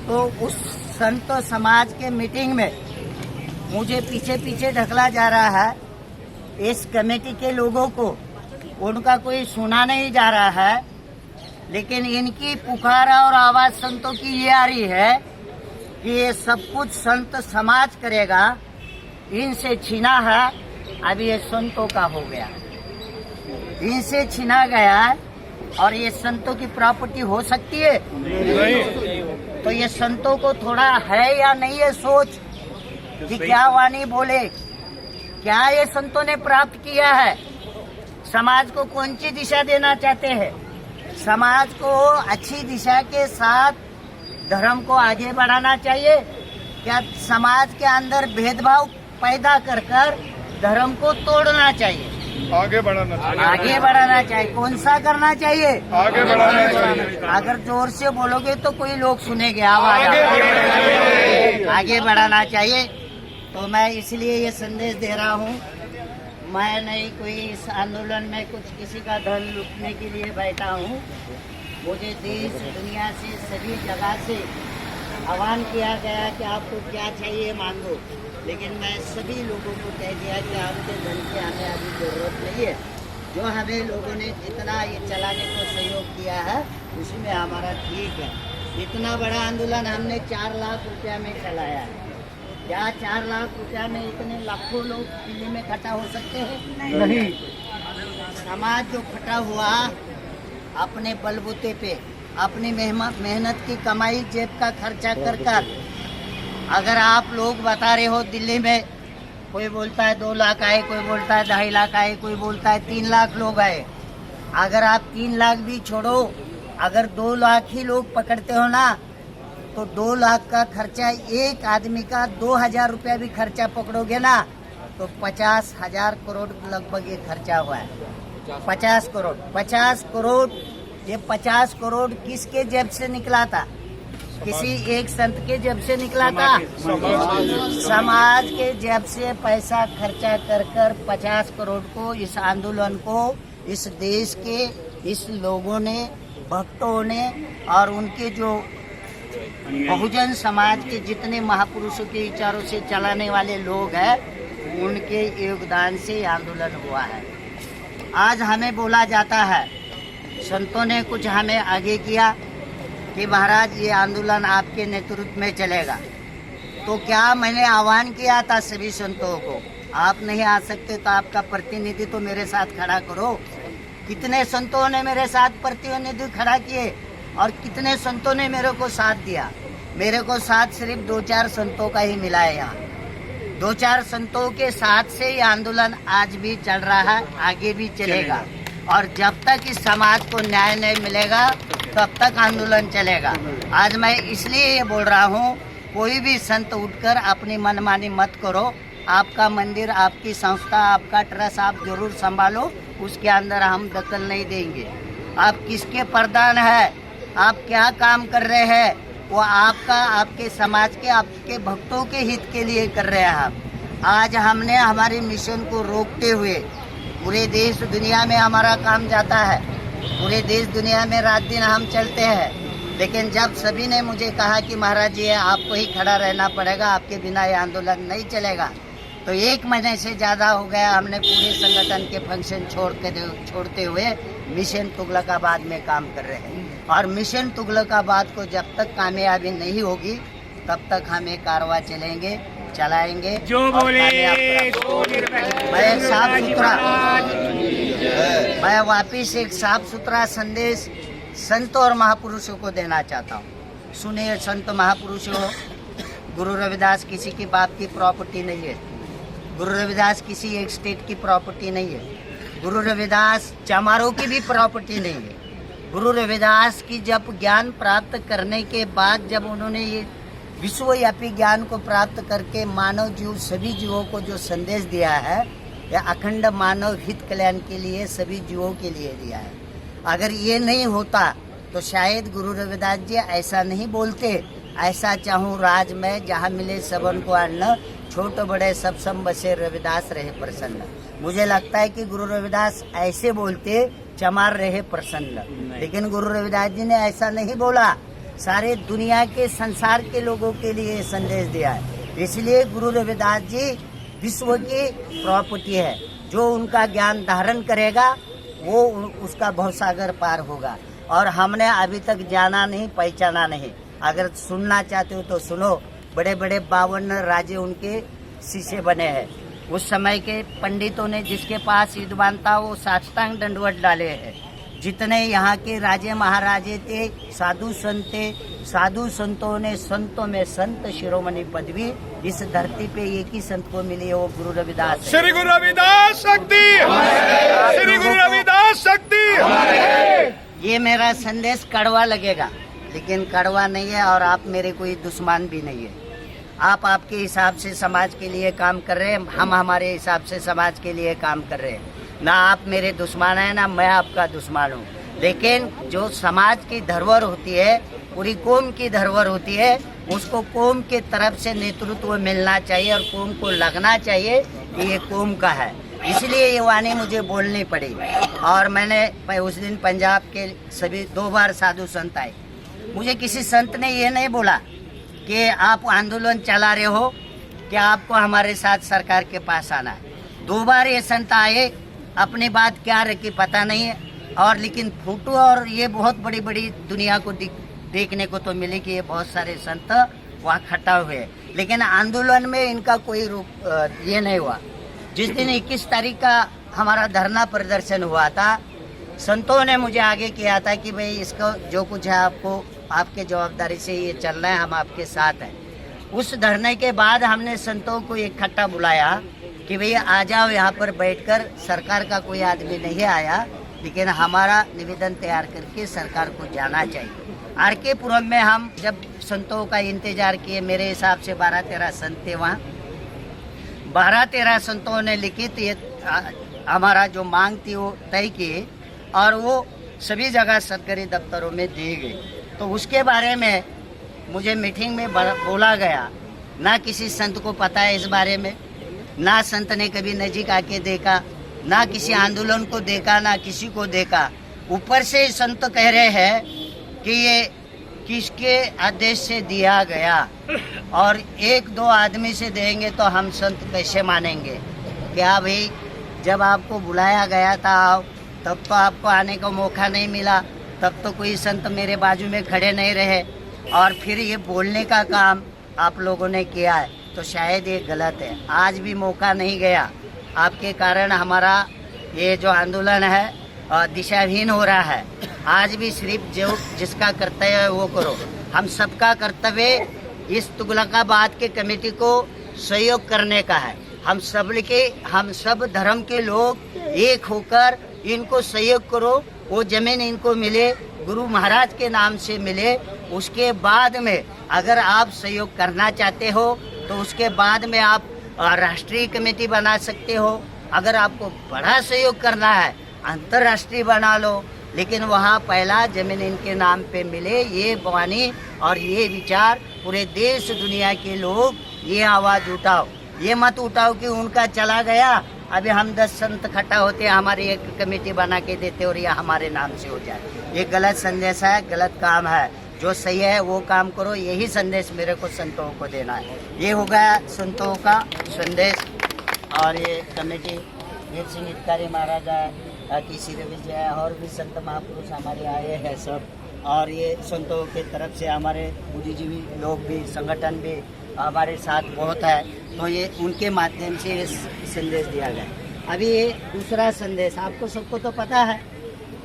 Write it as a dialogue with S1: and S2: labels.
S1: तो उस संत समाज के मीटिंग में मुझे पीछे पीछे ढकला जा रहा है। इस कमेटी के लोगों को उनका कोई सुना नहीं जा रहा है, लेकिन इनकी पुकारा और आवाज संतों की ये आ रही है कि ये सब कुछ संत समाज करेगा, इनसे छीना है। अभी ये संतों का हो गया, इनसे छीना गया और ये संतों की प्रॉपर्टी हो सकती है? नहीं। तो ये संतों को थोड़ा है या नहीं है सोच कि क्या वाणी बोले, क्या ये संतों ने प्राप्त किया है? समाज को कौन सी दिशा देना चाहते हैं? समाज को अच्छी दिशा के साथ धर्म को आगे बढ़ाना चाहिए, क्या समाज के अंदर भेदभाव पैदा कर कर धर्म को तोड़ना चाहिए?
S2: आगे बढ़ाना चाहिए।
S1: आगे बढ़ाना चाहिए। कौन सा करना चाहिए?
S2: आगे बढ़ाना चाहिए।
S1: अगर जोर से बोलोगे तो कोई लोग सुनेंगे, आवाज आगे बढ़ाना चाहिए। तो मैं इसलिए ये संदेश दे रहा हूँ, मैं नहीं कोई इस आंदोलन में कुछ किसी का धन लूटने के लिए बैठा हूँ। मुझे देश दुनिया से सभी जगह से आह्वान किया गया कि आपको क्या चाहिए मांगो, लेकिन मैं सभी लोगों को कह दिया कि आपके धन की हमें अभी जरूरत नहीं है। जो हमें लोगों ने जितना ये चलाने को सहयोग किया है उसमें हमारा ठीक है। इतना बड़ा आंदोलन हमने 4 लाख रुपया में चलाया है। क्या 4 लाख रुपया में इतने लाखों लोग दिल्ली में इकट्ठा हो सकते हैं? नहीं। समाज जो इकट्ठा हुआ अपने बलबूते पे, अपनी मेहनत की कमाई, जेब का खर्चा कर कर, अगर आप लोग बता रहे हो दिल्ली में कोई बोलता है 2 लाख आए, कोई बोलता है 2.5 लाख आए, कोई बोलता है 3 लाख लोग आए। अगर आप 3 लाख भी छोड़ो, अगर 2 लाख ही लोग पकड़ते हो ना, तो 2 लाख का खर्चा, एक आदमी का 2,000 रुपया भी खर्चा पकड़ोगे ना, तो 50,000 करोड़ लगभग ये खर्चा हुआ है। 50 करोड़, 50 करोड़, ये 50 करोड़ किसके जेब से निकला था? किसी एक संत के जेब से निकला था? समाज के जेब से पैसा खर्चा कर कर 50 करोड़ को, इस आंदोलन को, इस देश के इस लोगों ने, भक्तों ने और उनके जो बहुजन समाज के जितने महापुरुषों के विचारों से चलाने वाले लोग हैं, उनके योगदान से आंदोलन हुआ है। आज हमें बोला जाता है, संतों ने कुछ हमें आगे किया कि महाराज ये आंदोलन आपके नेतृत्व में चलेगा। तो क्या मैंने आह्वान किया था सभी संतों को, आप नहीं आ सकते तो आपका प्रतिनिधि तो मेरे साथ खड़ा करो। कितने संतों ने मेरे साथ प्रतिनिधि खड़ा किए और कितने संतों ने मेरे को साथ दिया? मेरे को साथ सिर्फ 2-4 संतों का ही मिला है। यहाँ 2-4 संतों के साथ से ये आंदोलन आज भी चल रहा है, आगे भी चलेगा। और जब तक इस समाज को न्याय नहीं मिलेगा तब तक आंदोलन चलेगा। आज मैं इसलिए ये बोल रहा हूँ, कोई भी संत उठकर अपनी मनमानी मत करो। आपका मंदिर, आपकी संस्था, आपका ट्रस्ट आप जरूर संभालो, उसके अंदर हम दखल नहीं देंगे। आप किसके प्रधान है, आप क्या काम कर रहे हैं, वो आपका, आपके समाज के, आपके भक्तों के हित के लिए कर रहे हैं आप। आज हमने हमारे मिशन को रोकते हुए पूरे देश दुनिया में हमारा काम जाता है, पूरे देश दुनिया में रात दिन हम चलते हैं। लेकिन जब सभी ने मुझे कहा कि महाराज जी आपको ही खड़ा रहना पड़ेगा, आपके बिना ये आंदोलन नहीं चलेगा, तो 1 महीने से ज़्यादा हो गया हमने पूरे संगठन के फंक्शन छोड़ते हुए मिशन तुगलकाबाद में काम कर रहे हैं। और मिशन तुगलकाबाद को जब तक कामयाबी नहीं होगी तब तक हमें कारवां चलाएंगे।
S3: जो बोले
S1: मैं वापिस एक साफ सुथरा संदेश संत और महापुरुषों को देना चाहता हूँ। सुनिए संत महापुरुषों, गुरु रविदास किसी की बाप की प्रॉपर्टी नहीं है। गुरु रविदास किसी एक स्टेट की प्रॉपर्टी नहीं है। गुरु रविदास चमारों की भी प्रॉपर्टी नहीं है। गुरु रविदास की जब ज्ञान प्राप्त करने के बाद, जब उन्होंने ये विश्वव्यापी ज्ञान को प्राप्त करके मानव जीव, सभी जीवों को जो संदेश दिया है, यह अखंड मानव हित कल्याण के लिए, सभी जीवों के लिए दिया है। अगर ये नहीं होता तो शायद गुरु रविदास जी ऐसा नहीं बोलते, ऐसा चाहूँ राज में जहाँ मिले सबन को अन्न, छोट बड़े सब सम बसे रविदास रहे प्रसन्न। मुझे लगता है कि गुरु रविदास ऐसे बोलते, चमार रहे प्रसन्न, लेकिन गुरु रविदास जी ने ऐसा नहीं बोला। सारे दुनिया के संसार के लोगों के लिए संदेश दिया है। इसलिए गुरु रविदास जी विश्व की प्रॉपर्टी है। जो उनका ज्ञान धारण करेगा वो उसका भवसागर पार होगा। और हमने अभी तक जाना नहीं, पहचाना नहीं। अगर सुनना चाहते हो तो सुनो। बड़े बड़े 52 राजे उनके शिष्य बने हैं। उस समय के पंडितों ने जिसके पास विद्वान था वो साष्टांग दंडवत डाले हैं। जितने यहाँ के राजे महाराजे थे, साधु संत थे, साधु संतों ने संतों में संत शिरोमणि पदवी इस धरती पे एक ही संत को मिली है, वो गुरु रविदास है।
S2: श्री गुरु रविदास शक्ति, श्री गुरु रविदास शक्ति।
S1: ये मेरा संदेश कड़वा लगेगा, लेकिन कड़वा नहीं है और आप मेरे कोई दुश्मन भी नहीं है। आप आपके हिसाब से समाज के लिए काम कर रहे हैं, हम हमारे हिसाब से समाज के लिए काम कर रहे हैं। ना आप मेरे दुश्मन हैं, ना मैं आपका दुश्मन हूँ। लेकिन जो समाज की धरोहर होती है, पूरी कौम की धरोहर होती है, उसको कौम के तरफ से नेतृत्व मिलना चाहिए और कौम को लगना चाहिए कि ये कौम का है। इसलिए ये वाणी मुझे बोलनी पड़ी। और मैंने उस दिन पंजाब के सभी 2 बार साधु संत आए। मुझे किसी संत ने ये नहीं बोला कि आप आंदोलन चला रहे हो, कि आपको हमारे साथ सरकार के पास आना है। 2 बार ये संत आए, अपनी बात क्या रखी पता नहीं है। और लेकिन फोटो और ये बहुत बड़ी बड़ी दुनिया को देखने को तो मिले कि ये बहुत सारे संत वहाँ इकट्ठा हुए। लेकिन आंदोलन में इनका कोई रूप ये नहीं हुआ। जिस दिन 21 तारीख का हमारा धरना प्रदर्शन हुआ था, संतों ने मुझे आगे किया था कि भाई इसको जो कुछ है आपको आपके जवाबदारी से ये चलना है, हम आपके साथ हैं। उस धरने के बाद हमने संतों को इकट्ठा बुलाया कि भैया आ जाओ यहाँ पर बैठकर। सरकार का कोई आदमी नहीं आया, लेकिन हमारा निवेदन तैयार करके सरकार को जाना चाहिए। आर.के. पुरम में हम जब संतों का इंतजार किए, मेरे हिसाब से 12-13 संत थे वहाँ। 12-13 संतों ने लिखित ये हमारा जो मांग थी वो तय की और वो सभी जगह सरकारी दफ्तरों में दी गई। तो उसके बारे में मुझे मीटिंग में बोला गया। ना किसी संत को पता है इस बारे में, ना संत ने कभी नजीक आके देखा, ना किसी आंदोलन को देखा, ना किसी को देखा। ऊपर से संत कह रहे हैं कि ये किसके आदेश से दिया गया और 1-2 आदमी से देंगे तो हम संत कैसे मानेंगे। क्या भाई, जब आपको बुलाया गया था तब तो आपको आने का मौका नहीं मिला, तब तो कोई संत मेरे बाजू में खड़े नहीं रहे और फिर ये बोलने का काम आप लोगों ने किया है, तो शायद ये गलत है। आज भी मौका नहीं गया, आपके कारण हमारा ये जो आंदोलन है दिशाहीन हो रहा है। आज भी सिर्फ जो जिसका कर्तव्य है वो करो। हम सबका कर्तव्य इस तुगलकाबाद के कमेटी को सहयोग करने का है। हम सब धर्म के लोग एक होकर इनको सहयोग करो। वो जमीन इनको मिले, गुरु महाराज के नाम से मिले। उसके बाद में अगर आप सहयोग करना चाहते हो तो उसके बाद में आप राष्ट्रीय कमेटी बना सकते हो। अगर आपको बड़ा सहयोग करना है अंतर्राष्ट्रीय बना लो, लेकिन वहाँ पहला जमीन इनके नाम पे मिले। ये वाणी और ये विचार पूरे देश दुनिया के लोग ये आवाज़ उठाओ। ये मत उठाओ कि उनका चला गया, अभी हम 10 संत इकट्ठा होते हैं, हमारी एक कमेटी बना के देते और ये हमारे नाम से हो जाए। ये गलत संदेश है, गलत काम है। जो सही है वो काम करो। यही संदेश मेरे को संतों को देना है। ये हो गया संतों का संदेश। और ये कमेटी वीर सिंह हितकारी महाराजा की शिरविजय है और भी संत महापुरुष हमारे आए हैं सब। और ये संतों के तरफ से हमारे बुद्धिजीवी लोग भी, संगठन भी हमारे साथ बहुत है। तो ये उनके माध्यम से ये संदेश दिया गया। अभी ये दूसरा संदेश आपको सबको तो पता है